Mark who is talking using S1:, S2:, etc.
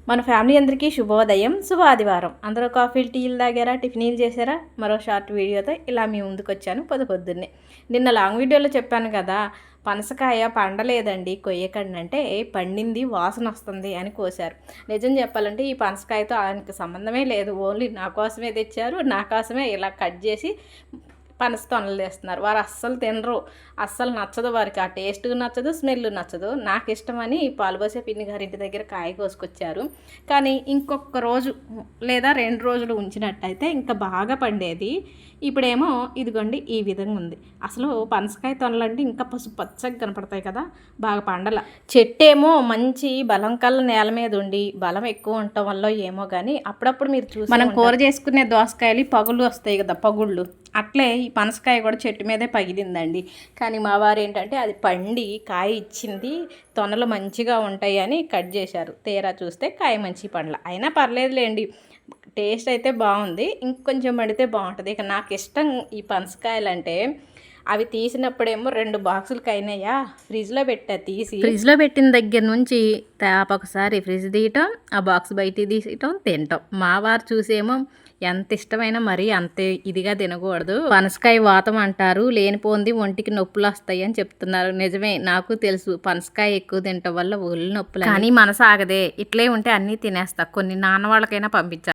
S1: మన ఫ్యామిలీ అందరికీ శుభోదయం, శుభ ఆదివారం. అందరూ కాఫీలు టీలు తాగారా, టిఫినీలు చేశారా? మరో షార్ట్ వీడియోతో ఇలా మీ ముందుకు వచ్చాను పొద్దున్నే. నిన్న లాంగ్ వీడియోలో చెప్పాను కదా, పనసకాయ పండలేదండి కొయ్యకండి అంటే, పండింది వాసన వస్తుంది అని కోసారు. నిజం చెప్పాలంటే ఈ పనసకాయతో ఆయనకి సంబంధమే లేదు, ఓన్లీ నా కోసమే తెచ్చారు, నా కోసమే ఇలా కట్ చేసి పనస తొనలు తెస్తున్నారు. వారు అస్సలు తినరు, అస్సలు నచ్చదు వారికి, ఆ టేస్ట్ నచ్చదు, స్మెల్ నచ్చదు. నాకు ఇష్టమని పాలుబోసే పిన్ని గారి ఇంటి దగ్గర కాయ కోసుకొచ్చారు. కానీ ఇంకొక రోజు లేదా 2 రోజులు ఉంచినట్టయితే ఇంకా బాగా పండేది. ఇప్పుడేమో ఇదిగోండి ఈ విధంగా ఉంది. అసలు పనసకాయ తొనలు అంటే ఇంకా పసుపు పచ్చగా కనపడతాయి కదా, బాగా పండల. చెట్టు ఏమో మంచి బలం కల్ల నేల మీద ఉండి బలం ఎక్కువ ఉండటం వల్ల ఏమో కానీ అప్పుడప్పుడు మీరు చూసి మనం కూర చేసుకునే దోసకాయలు పగుళ్ళు వస్తాయి కదా, పగుళ్ళు, అట్లే ఈ పనసకాయ కూడా చెట్టు మీదే పగిలిందండి. కానీ మా వారు ఏంటంటే అది పండి కాయ ఇచ్చింది, తొనలు మంచిగా ఉంటాయి అని కట్ చేశారు. తీరా చూస్తే కాయ మంచి పండ్ల. అయినా పర్లేదులేండి, టేస్ట్ అయితే బాగుంది, ఇంకొంచెం పడితే బాగుంటుంది. ఇక నాకు ఇష్టం ఈ పనసకాయలు అంటే, అవి తీసినప్పుడేమో 2 బాక్సులకి అయినాయా, ఫ్రిడ్జ్లో తీసి ఫ్రిడ్జ్లో పెట్టిన దగ్గర నుంచి ఒకసారి ఫ్రిడ్జ్ తీయటం, ఆ బాక్స్ బయటికి తీయటం, తినటం. మా వారు చూసేమో ఎంత ఇష్టమైనా మరీ అంత ఇదిగా తినకూడదు, పనసకాయ వాతం అంటారు, లేనిపోంది ఒంటికి నొప్పులు వస్తాయి అని చెప్తున్నారు. నిజమే, నాకు తెలుసు, పనసకాయ ఎక్కువ తినటం వల్ల ఒళ్ళు నొప్పులు. కానీ మనసు ఆగదే, ఇట్లే ఉంటే అన్నీ తినేస్తా. కొన్ని నాన్న వాళ్ళకైనా పంపించాలి.